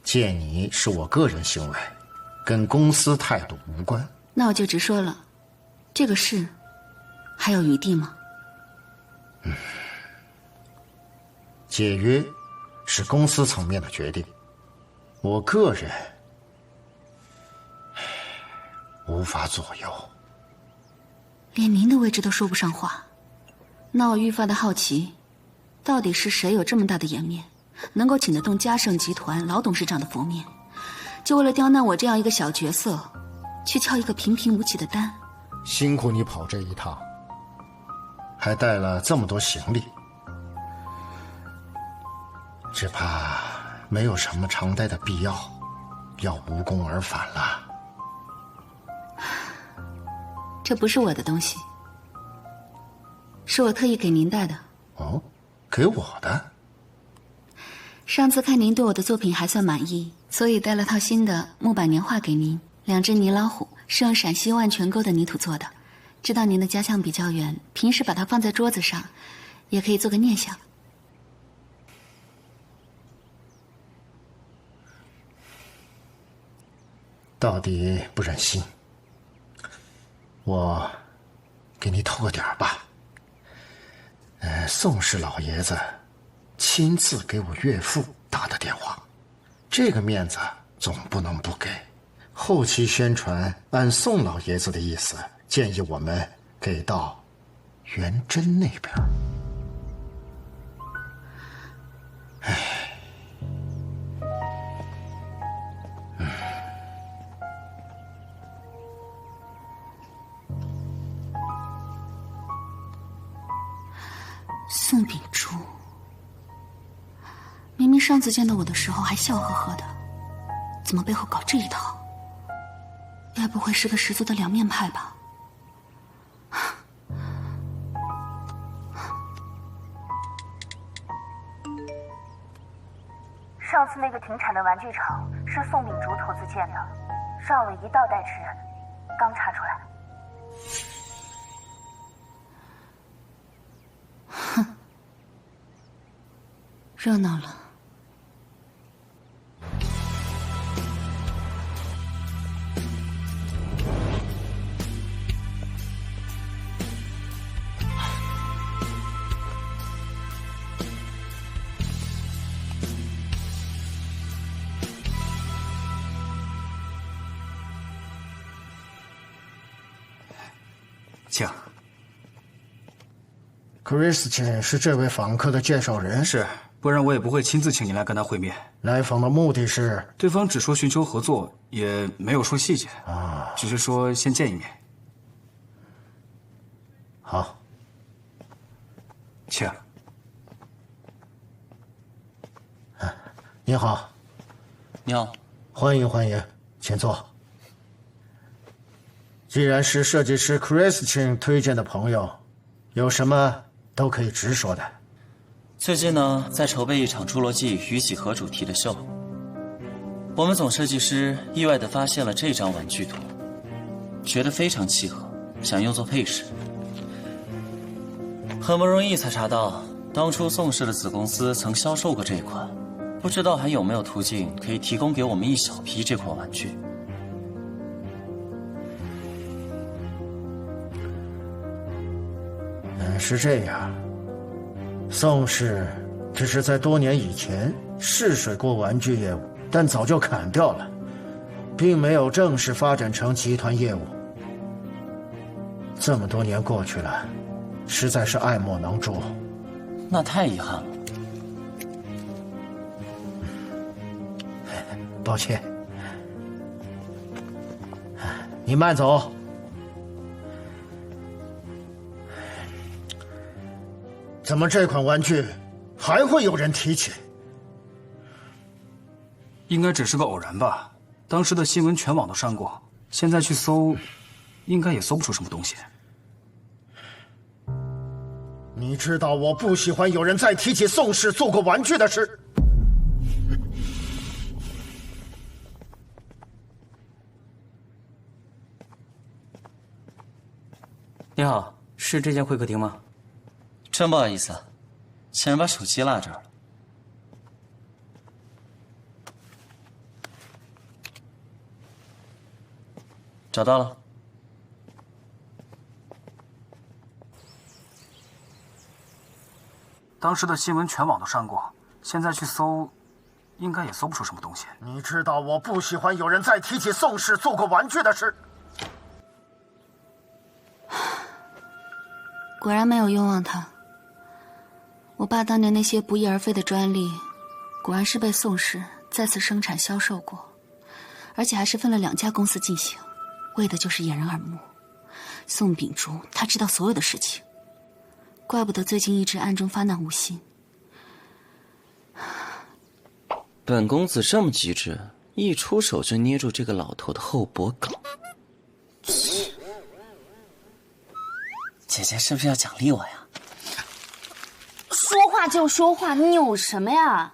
S11: 见你是我个人行为，跟公司态度无关。
S14: 那我就直说了，这个事还有余地吗？
S11: 解约是公司层面的决定，我个人无法左右。
S14: 连您的位置都说不上话，那我愈发的好奇，到底是谁有这么大的颜面，能够请得动嘉盛集团老董事长的佛面，就为了刁难我这样一个小角色，去敲一个平平无奇的单。
S11: 辛苦你跑这一趟，还带了这么多行李，只怕没有什么常待的必要，要无功而返了。
S14: 这不是我的东西，是我特意给您带的。
S11: 哦，给我的？
S14: 上次看您对我的作品还算满意，所以带了套新的木板年画给您。2只泥老虎是用陕西万泉沟的泥土做的，知道您的家乡比较远，平时把它放在桌子上，也可以做个念想。
S11: 到底不忍心，我给你透个底儿吧。宋氏老爷子亲自给我岳父打的电话，这个面子总不能不给。后期宣传按宋老爷子的意思，建议我们给到元贞那边。
S14: 宋秉珠，明明上次见到我的时候还笑呵呵的，怎么背后搞这一套？该不会是个十足的两面派吧？
S15: 上次那个停产的玩具厂是宋秉烛投资建的，绕了一道代持人，刚查出来。
S14: 哼，热闹了。
S16: 请。
S11: Christian 是这位访客的介绍人，
S16: 是，不然我也不会亲自请您来跟他会面。
S11: 来访的目的是？
S16: 对方只说寻求合作，也没有说细节
S11: 啊，
S16: 只是说先见一面。
S11: 好，
S16: 请。
S11: 你好。
S10: 你好，
S11: 欢迎欢迎，请坐。既然是设计师 Christian 推荐的朋友，有什么都可以直说的。
S10: 最近呢，在筹备一场《侏罗纪与几何》主题的秀。我们总设计师意外地发现了这张玩具图，觉得非常契合，想用作配饰。很不容易才查到，当初宋氏的子公司曾销售过这款，不知道还有没有途径可以提供给我们一小批这款玩具。
S11: 是这样，宋氏只是在多年以前试水过玩具业务，但早就砍掉了，并没有正式发展成集团业务。这么多年过去了，实在是爱莫能助。
S9: 那太遗憾了。
S11: 抱歉，你慢走。怎么这款玩具还会有人提起？
S16: 应该只是个偶然吧。当时的新闻全网都上过，现在去搜，应该也搜不出什么东西。
S11: 你知道我不喜欢有人再提起宋氏做过玩具的事。
S10: 你好，是这间会客厅吗？
S9: 真不好意思，前人把手机落这儿了。找到了。
S16: 当时的新闻全网都上过，现在去搜，应该也搜不出什么东西。
S11: 你知道我不喜欢有人再提起宋氏做过玩具的事。
S3: 果然没有冤枉他。我爸当年那些不翼而飞的专利，果然是被宋氏再次生产销售过，而且还是分了2家公司进行，为的就是掩人耳目。宋秉烛他知道所有的事情，怪不得最近一直暗中发难无心。
S17: 本公子这么机智，一出手就捏住这个老头的后脖梗。
S9: 姐姐是不是要奖励我呀？
S7: 说话就说话，你有什么呀？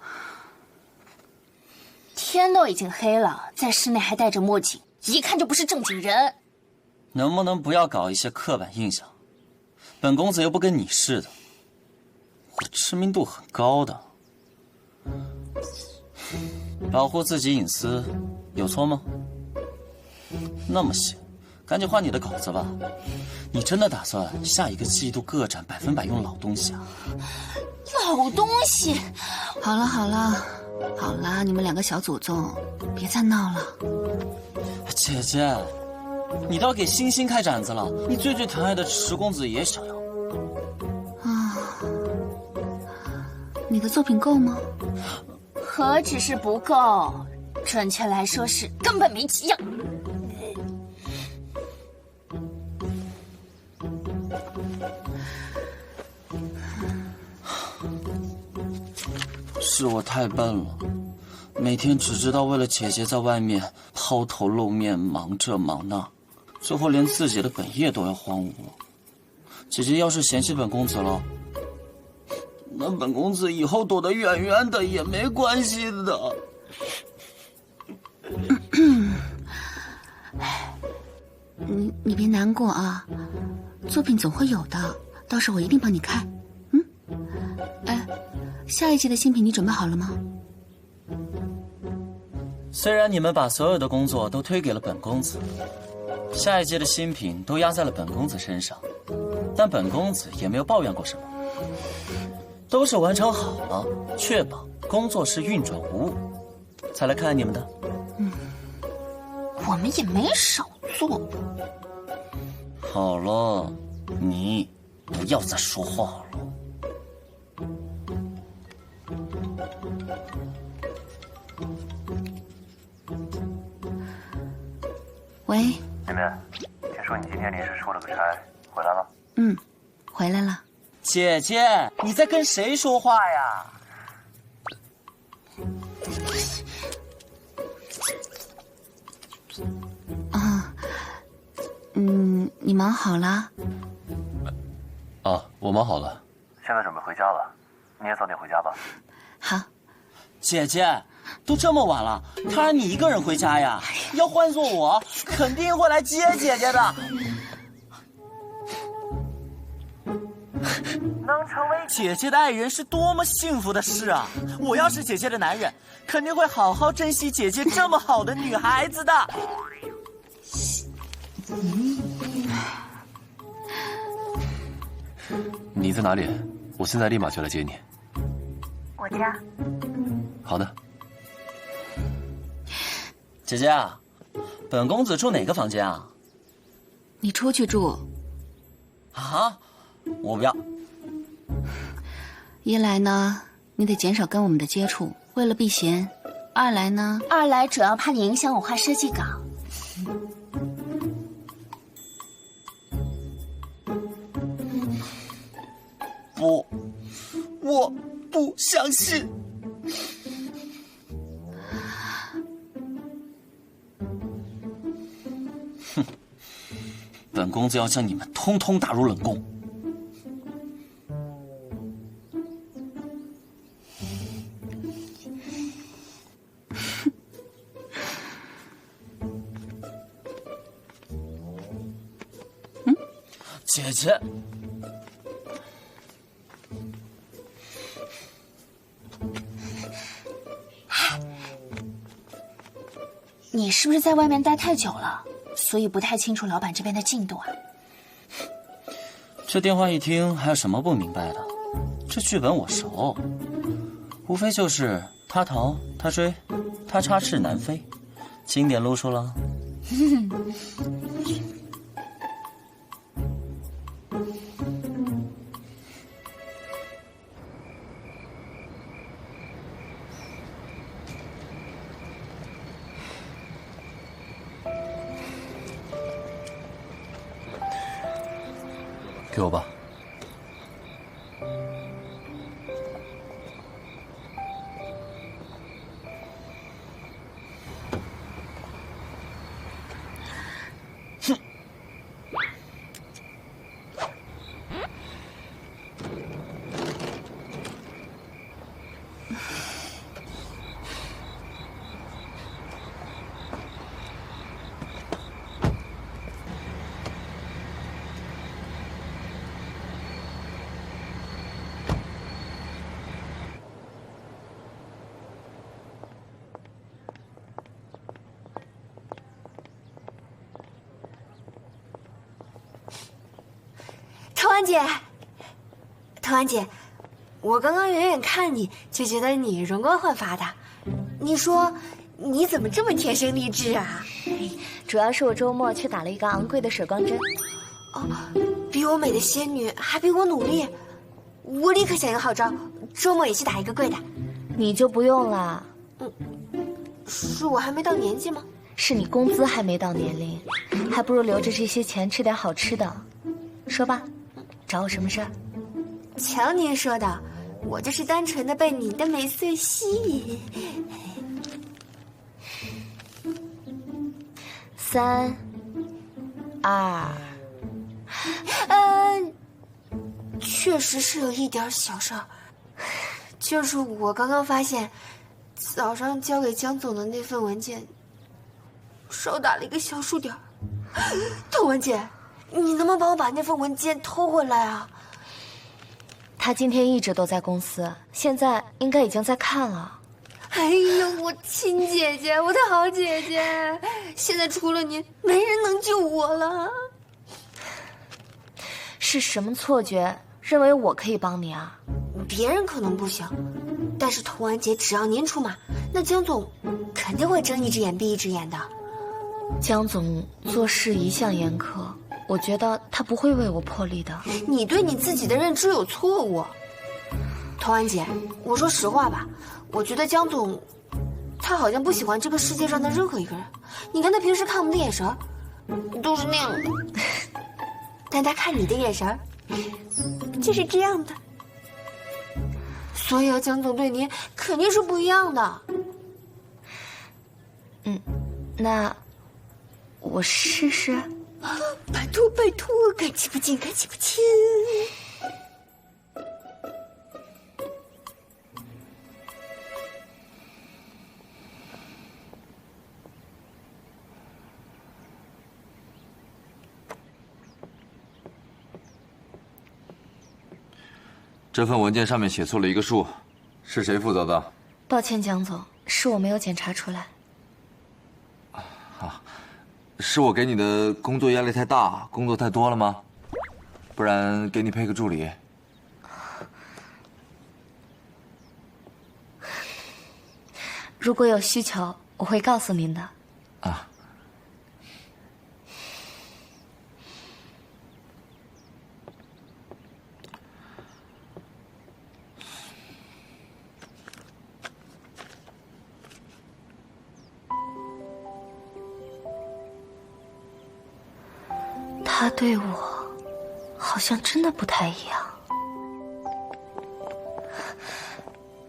S7: 天都已经黑了，在室内还戴着墨镜，一看就不是正经人。
S9: 能不能不要搞一些刻板印象？本公子又不跟你似的，我知名度很高的。保护自己隐私有错吗？那么闲，赶紧换你的稿子吧。你真的打算下一个季度个展100%用老东西啊？
S7: 老东西！
S3: 好了好了好了，你们2个小祖宗，别再闹了。
S9: 姐姐，你都要给星星开展子了，你最最疼爱的10公子也想要
S3: 啊？你的作品够吗？
S7: 何止是不够，准确来说是根本没几样。
S9: 是我太笨了，每天只知道为了姐姐在外面抛头露面，忙这忙那，最后连自己的本业都要荒芜。姐姐要是嫌弃本公子了，那本公子以后躲得远远的也没关系的。
S3: 你别难过啊，作品总会有的，到时候我一定帮你看。哎，下一季的新品你准备好了吗？
S9: 虽然你们把所有的工作都推给了本公子，下一届的新品都压在了本公子身上，但本公子也没有抱怨过什么，都是完成好了，确保工作室运转无误，才来看你们的。
S7: 我们也没少做。
S9: 好了，你不要再说话了。
S3: 喂，
S15: 绵绵，听说你今天临时出了个差，回来了？
S3: 回来了。
S9: 姐姐，你在跟谁说话呀？
S3: 你忙好了？
S2: 啊，我忙好了。
S15: 现在准备回家了，你也早点回家吧。
S3: 好。
S9: 姐姐，都这么晚了，他让你一个人回家呀？要换做我，肯定会来接姐姐的。能成为姐姐的爱人是多么幸福的事啊！我要是姐姐的男人，肯定会好好珍惜姐姐这么好的女孩子的。
S2: 你你在哪里？我现在立马就来接你。
S15: 我家。
S2: 好的。
S9: 姐姐啊，本公子住哪个房间啊？
S14: 你出去住。
S9: 啊？我不要。
S14: 一来呢，你得减少跟我们的接触，为了避嫌；二来呢，
S7: 主要怕你影响我画设计稿。
S9: 不，我不相信。哼，本公子要将你们通通打入冷宫。姐姐，
S7: 你是不是在外面待太久了，所以不太清楚老板这边的进度啊？
S9: 这电话一听，还有什么不明白的？这剧本我熟，无非就是他逃、他追、他插翅难飞，经典路数了。
S2: 给我吧。
S9: 哼。
S18: 童安姐，我刚刚远远看你就觉得你容光焕发的，你说你怎么这么天生丽质啊？
S12: 主要是我周末去打了一个昂贵的水光针。
S18: 哦，比我美的仙女还比我努力，我立刻想个好招，周末也去打一个贵的。
S12: 你就不用了。
S18: 是我还没到年纪吗？
S12: 是你工资还没到年龄，还不如留着这些钱吃点好吃的。说吧，找我什么事儿？
S18: 瞧您说的，我就是单纯的被你的美色吸引。
S12: 3、2，
S18: 确实是有一点小事儿，就是我刚刚发现，早上交给江总的那份文件，少打了一个小数点。童文姐，你能不能帮我把那份文件偷回来啊？
S12: 他今天一直都在公司，现在应该已经在看了。
S18: 哎呦，我亲姐姐，我的好姐姐，现在除了您，没人能救我了。
S12: 是什么错觉，认为我可以帮你啊？
S18: 别人可能不行，但是童安姐只要您出马，那江总肯定会睁一只眼闭一只眼的。
S12: 江总做事一向严苛，我觉得他不会为我破例的。
S18: 你对你自己的认知有错误。童安姐，我说实话吧，我觉得江总，他好像不喜欢这个世界上的任何一个人。你看他平时看我们的眼神，都是那样的，但他看你的眼神，就是这样的。所以啊，江总对您肯定是不一样的。
S12: 那我试试。
S18: 拜托拜托，感情不尽，感情不尽。
S6: 这份文件上面写错了一个数，是谁负责的？
S12: 抱歉，江总，是我没有检查出来。
S6: 是我给你的工作压力太大，工作太多了吗？不然给你配个助理。
S12: 如果有需求，我会告诉您的。
S6: 啊。
S12: 他对我好像真的不太一样。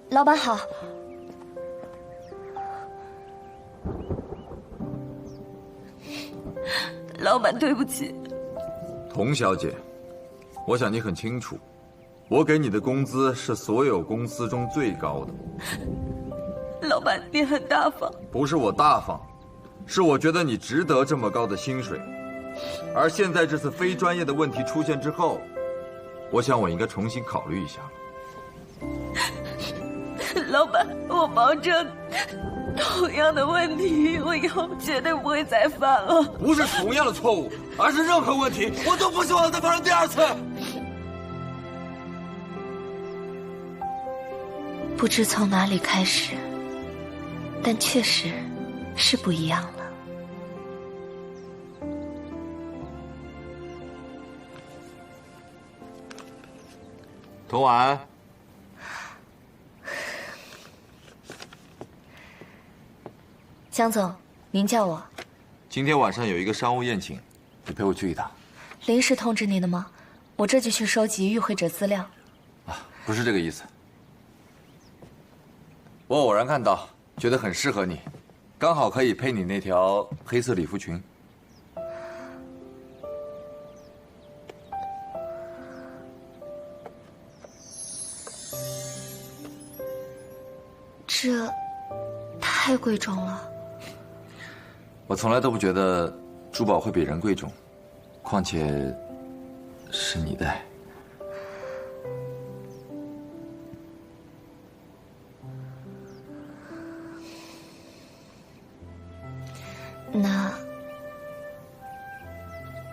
S12: 老板好。
S19: 老板，对不起。
S6: 童小姐，我想你很清楚，我给你的工资是所有公司中最高的。
S19: 老板，你很大方。
S6: 不是我大方，是我觉得你值得这么高的薪水。而现在这次非专业的问题出现之后，我想我应该重新考虑一下。
S19: 老板，我保证，同样的问题我以后绝对不会再犯了。
S6: 不是同样的错误，而是任何问题，我都不希望再发生第二次。
S12: 不知从哪里开始，但确实是不一样了。
S6: 童婉，
S12: 江总，您叫我。
S6: 今天晚上有一个商务宴请，你陪我去一趟。
S12: 临时通知您的吗？我这就去收集与会者资料。
S6: 不是这个意思。我偶然看到，觉得很适合你，刚好可以配你那条黑色礼服裙。
S12: 这太贵重了。
S6: 我从来都不觉得珠宝会比人贵重，况且是你戴。
S12: 那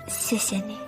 S12: 谢谢你。